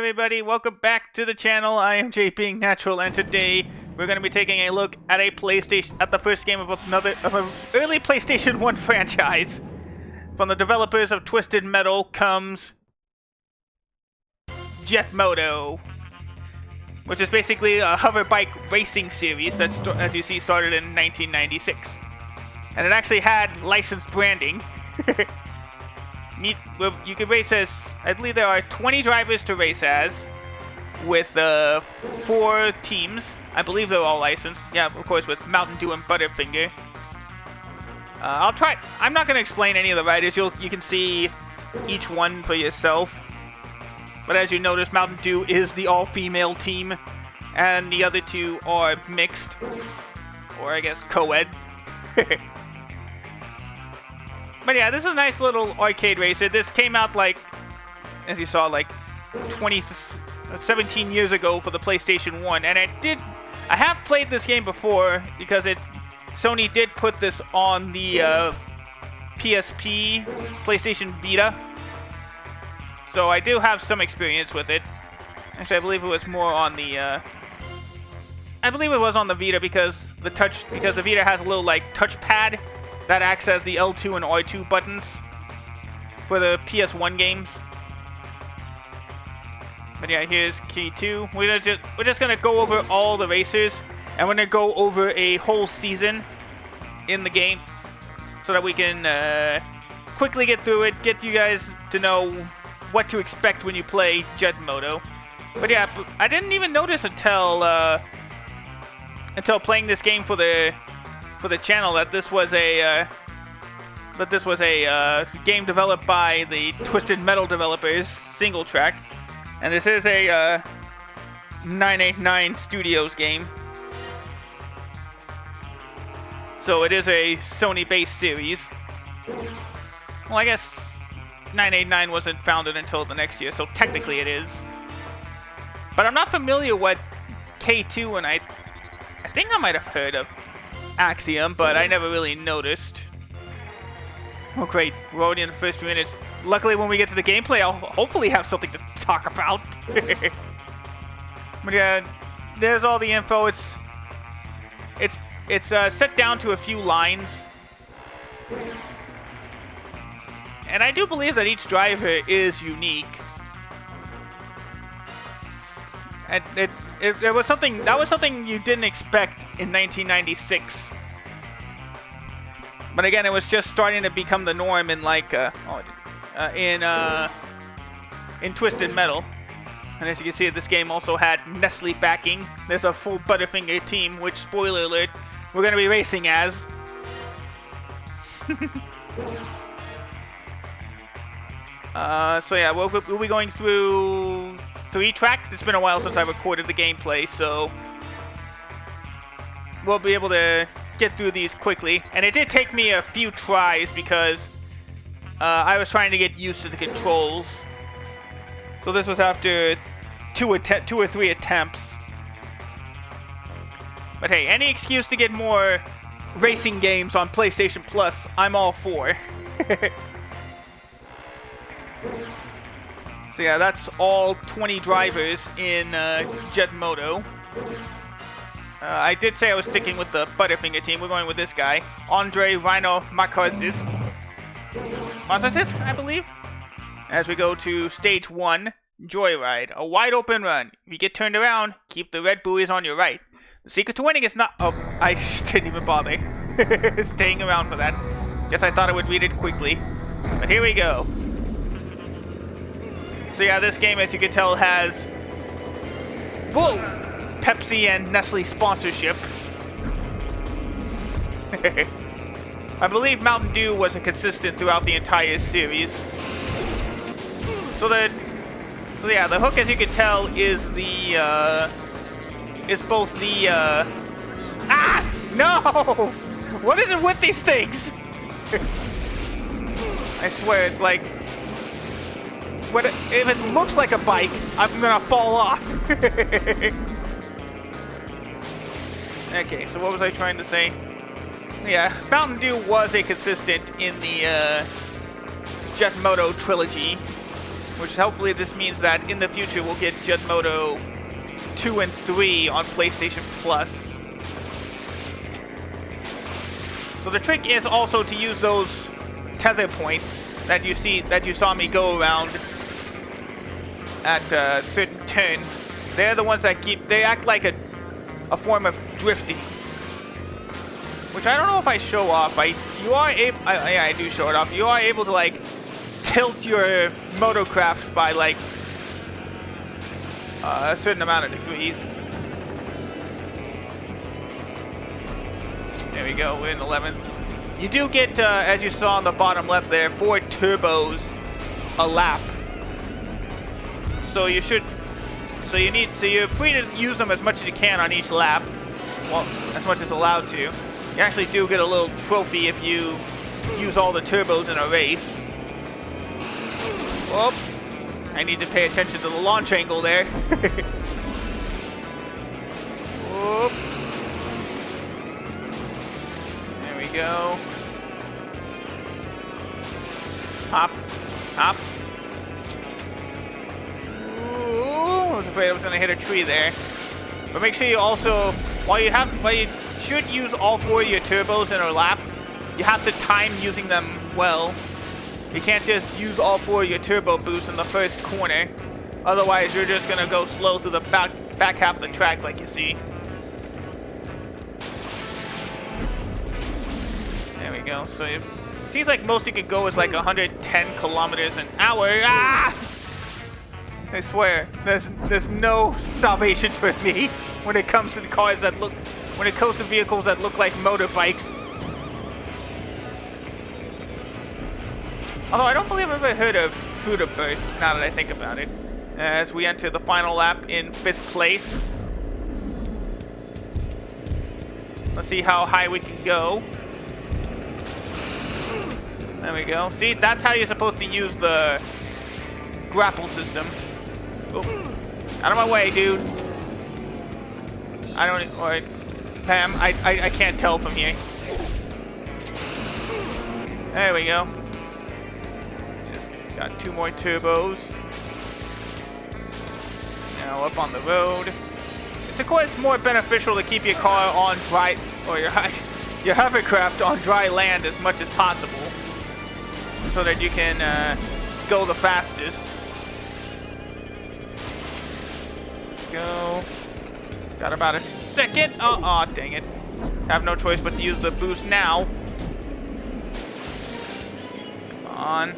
everybody, welcome back to the channel. I am Jay Being Natural, and today we're going to be taking a look at the first game of an early PlayStation 1 franchise. From the developers of Twisted Metal comes Jet Moto, which is basically a hoverbike racing series that, as you see, started in 1996. And it actually had licensed branding. You can race as, I believe there are 20 drivers to race as, with 4 teams. I believe they're all licensed. Yeah, of course, with Mountain Dew and Butterfinger. I'm not going to explain any of the riders. You can see each one for yourself. But as you notice, Mountain Dew is the all-female team, and the other 2 are mixed, or I guess co-ed. But yeah, this is a nice little arcade racer. This came out, like, as you saw, like 17 years ago for the PlayStation 1. And I have played this game before because Sony did put this on the PSP, PlayStation Vita. So I do have some experience with it. Actually, I believe it was more on the I believe it was on the Vita because the Vita has a little, like, touchpad that acts as the L2 and R2 buttons for the PS1 games. But yeah, here's key 2. We're just gonna go over all the racers, and we're gonna go over a whole season in the game, so that we can quickly get through it, get you guys to know what to expect when you play Jet Moto. But yeah, I didn't even notice until playing this game for the channel that this was a game developed by the Twisted Metal developers, single track, and this is a 989 Studios game. So it is a Sony-based series. Well, I guess 989 wasn't founded until the next year, so technically it is. But I'm not familiar with K2, and I think I might have heard of Axiom, but I never really noticed. Oh great, we're already in the first few minutes. Luckily, when we get to the gameplay, I'll hopefully have something to talk about. But yeah, there's all the info. It's set down to a few lines, and I do believe that each driver is unique. And it was something you didn't expect in 1996. But again, it was just starting to become the norm in in Twisted Metal. And as you can see, this game also had Nestle backing. There's a full Butterfinger team, which, spoiler alert, we're going to be racing as. So yeah, we'll be going through 3 tracks. It's been a while since I recorded the gameplay, so we'll be able to get through these quickly. And it did take me a few tries because I was trying to get used to the controls. So this was after 2 or 3 attempts. But hey, any excuse to get more racing games on PlayStation Plus, I'm all for. So yeah, that's all 20 drivers in Jet Moto. I did say I was sticking with the Butterfinger team. We're going with this guy, Andre Rhino Makarzisk, I believe. As we go to stage 1, Joyride, a wide open run. If you get turned around, keep the red buoys on your right. The secret to winning is not... Oh, I didn't even bother staying around for that. Guess I thought I would read it quickly. But here we go. So yeah, this game, as you can tell, has full Pepsi and Nestle sponsorship. I believe Mountain Dew was a consistent throughout the entire series. So yeah, the hook, as you can tell, is both the ah, no! What is it with these things? I swear, it's like, if it looks like a bike, I'm gonna fall off. Okay, so what was I trying to say? Yeah, Mountain Dew was a consistent in the Jet Moto trilogy. which hopefully this means that in the future we'll get Jet Moto 2 and 3 on PlayStation Plus. So the trick is also to use those tether points that you saw me go around at certain turns. They're the ones that they act like a form of drifting, which I don't know if I show off. Yeah, I do show it off. You are able to like tilt your motocraft by like a certain amount of degrees. There we go, we're in 11th. You do get, as you saw on the bottom left there, 4 turbos a lap. So you're free to use them as much as you can on each lap. Well, as much as allowed to. You actually do get a little trophy if you use all the turbos in a race. Whoop. I need to pay attention to the launch angle there. Whoop. There we go. Hop. Hop. Ooh, I was afraid I was going to hit a tree there. But make sure you also, while you should use all 4 of your turbos in a lap, you have to time using them well. You can't just use all 4 of your turbo boosts in the first corner. Otherwise, you're just going to go slow through the back half of the track like you see. There we go. So it seems like most you could go is like 110 kilometers an hour. Ah! I swear, there's no salvation for me when it comes to vehicles that look like motorbikes. Although I don't believe I've ever heard of futuristic, now that I think about it. As we enter the final lap in 5th place. Let's see how high we can go. There we go. See, that's how you're supposed to use the grapple system. Oh. Out of my way, dude. Alright. Pam, I can't tell from here. There we go. Got 2 more turbos. Now up on the road. It's of course more beneficial to keep your car on dry, or your hovercraft on dry land as much as possible, so that you can go the fastest. Let's go. Got about a second. Oh, dang it. Have no choice but to use the boost now. Come on.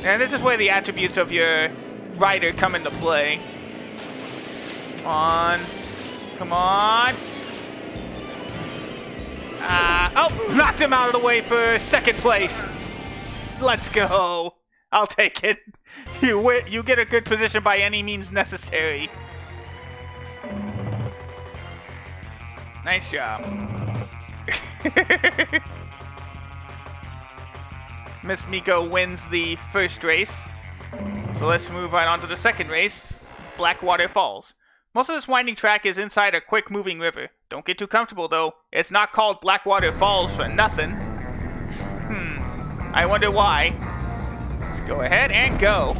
And this is where the attributes of your rider come into play. Come on. Come on. Oh, knocked him out of the way for 2nd place. Let's go. I'll take it. You get a good position by any means necessary. Nice job. Miss Miko wins the 1st race. So let's move right on to the 2nd race, Blackwater Falls. Most of this winding track is inside a quick moving river. Don't get too comfortable though. It's not called Blackwater Falls for nothing. I wonder why. Let's go ahead and go.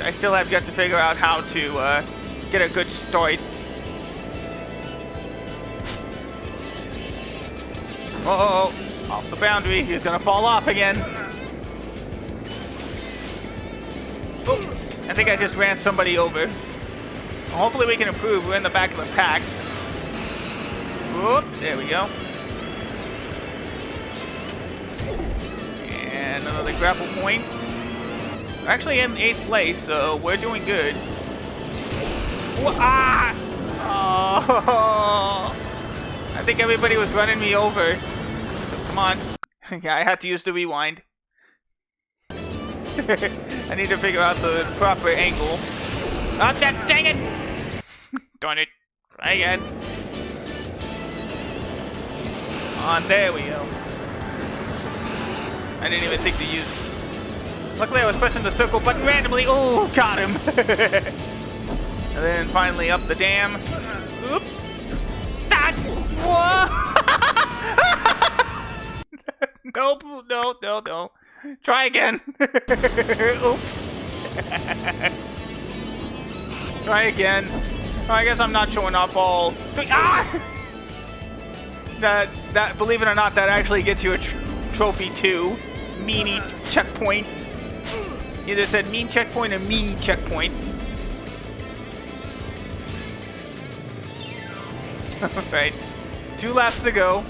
I still have yet to figure out how to get a good start. Uh-oh. Off the boundary, he's gonna fall off again. Oh, I think I just ran somebody over. Well, hopefully we can improve. We're in the back of the pack. Whoop, there we go. And another grapple point. We're actually in 8th place, so we're doing good. Ah! Oh! I think everybody was running me over. Come on. Yeah, I had to use the rewind. I need to figure out the proper angle. Oh, dang it! Darn it. Try again. On, there we go. I didn't even think to use it. Luckily I was pressing the circle button randomly. Oh, got him! And then finally up the dam. Oop! Ah! Whoa! Nope, no. Try again. Oops. Try again. Oh, I guess I'm not showing off all. Ah! That believe it or not, that actually gets you a trophy too. Meanie checkpoint. Either said mean checkpoint or meanie checkpoint. Right. 2 laps to go.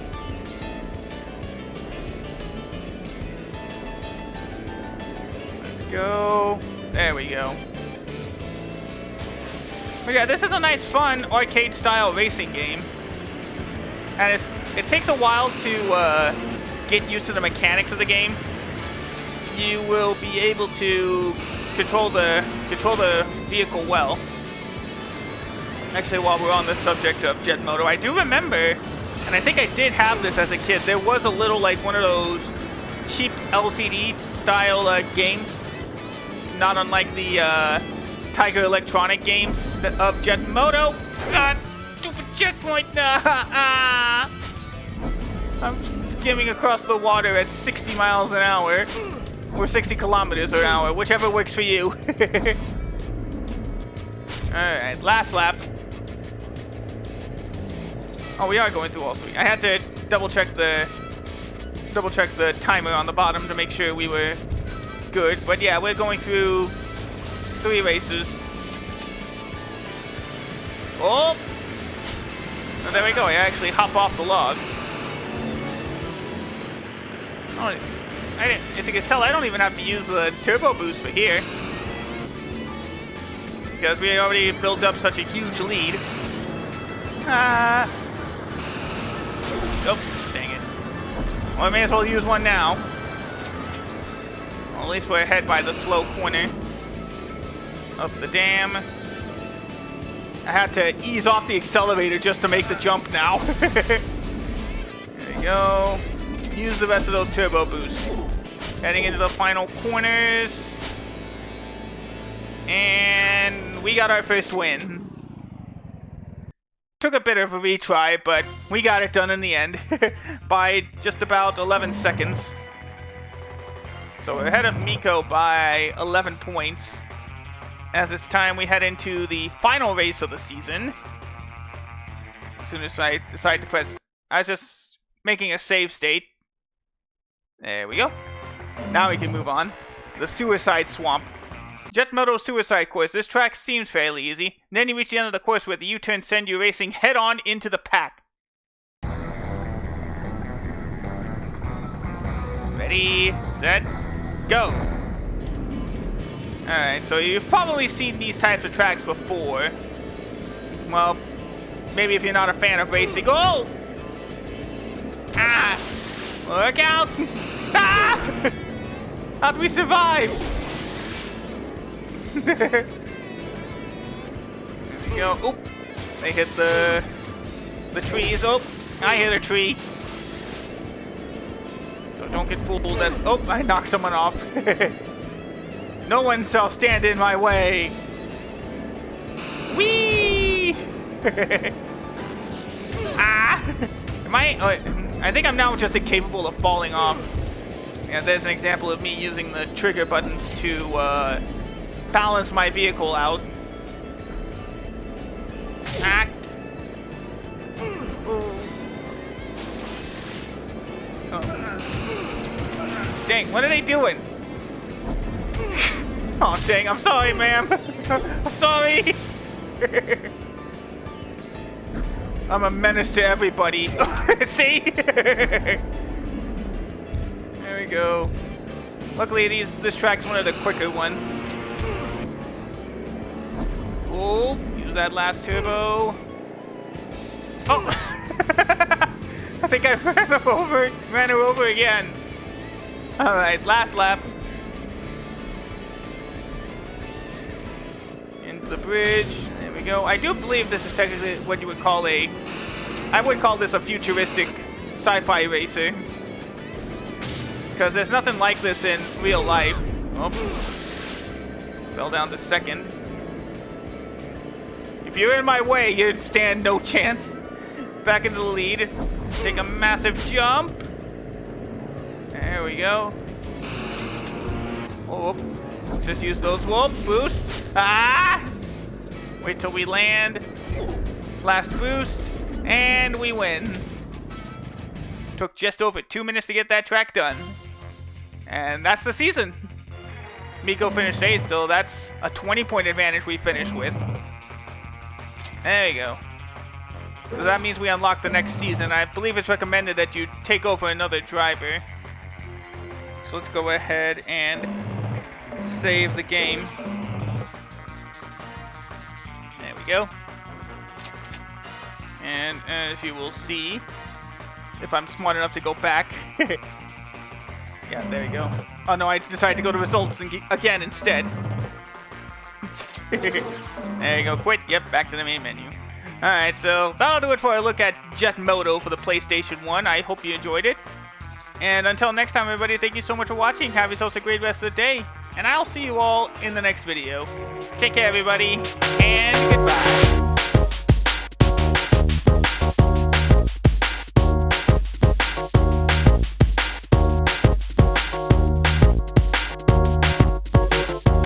Let's go. There we go. But yeah, this is a nice, fun, arcade-style racing game. And it takes a while to get used to the mechanics of the game. You will be able to control the vehicle well. Actually, while we're on the subject of Jet Moto, I do remember, and I think I did have this as a kid, there was a little, like, one of those cheap LCD-style games, not unlike the Tiger Electronic games of Jet Moto. God, stupid checkpoint! I'm skimming across the water at 60 miles an hour, or 60 kilometers an hour, whichever works for you. Alright, last lap. Oh, we are going through all 3. I had to double check the timer on the bottom to make sure we were good. But yeah, we're going through 3 races. Oh! Oh, there we go. I actually hop off the log. Oh, as you can tell, I don't even have to use the turbo boost for here, because we already built up such a huge lead. Oh, dang it. Well, I may as well use one now. Well, at least we're ahead by the slow corner. Up the dam. I had to ease off the accelerator just to make the jump now. There we go. Use the rest of those turbo boosts. Heading into the final corners. And we got our first win. Took a bit of a retry, but we got it done in the end by just about 11 seconds. So we're ahead of Miko by 11 points. As it's time we head into the final race of the season. As soon as I decide to press... I was just making a save state. There we go. Now we can move on. The Suicide Swamp. Jet Moto Suicide Course. This track seems fairly easy. Then you reach the end of the course where the U-turn send you racing head-on into the pack. Ready, set, go. Alright, so you've probably seen these types of tracks before. Well, maybe if you're not a fan of racing. Oh! Ah! Look out! Ah! How'd we survive? There we go. Oop! They hit the trees. Oh! I hit a tree. So don't get fooled. That's... Oh! I knocked someone off. No one shall stand in my way. Whee! Ah! Am I... Oh, I think I'm now just incapable of falling off. Yeah, there's an example of me using the trigger buttons to balance my vehicle out. Ah! Oh. Dang, what are they doing? Oh, dang, I'm sorry, ma'am. I'm sorry. I'm a menace to everybody. See? There we go. Luckily, this track's one of the quicker ones. Oh, use that last turbo. Oh! I think I ran her over again. Alright, last lap. Into the bridge. There we go. I do believe this is technically what you would call I would call this a futuristic sci-fi racer. Because there's nothing like this in real life. Oh. Fell down to second. If you're in my way, you'd stand no chance. Back into the lead. Take a massive jump. There we go. Oh, let's just use those boosts. Ah! Wait till we land. Last boost, and we win. Took just over 2 minutes to get that track done. And that's the season. Miko finished 8th, so that's a 20-point advantage we finished with. There you go. So that means we unlock the next season. I believe it's recommended that you take over another driver. So let's go ahead and save the game. There we go. And as you will see, if I'm smart enough to go back. Yeah, there you go. Oh no, I decided to go to results again instead. There you go, quit. Yep, back to the main menu. Alright, so that'll do it for a look at Jet Moto for the PlayStation 1. I hope you enjoyed it. And until next time, everybody, thank you so much for watching. Have yourselves a great rest of the day. And I'll see you all in the next video. Take care, everybody, and goodbye.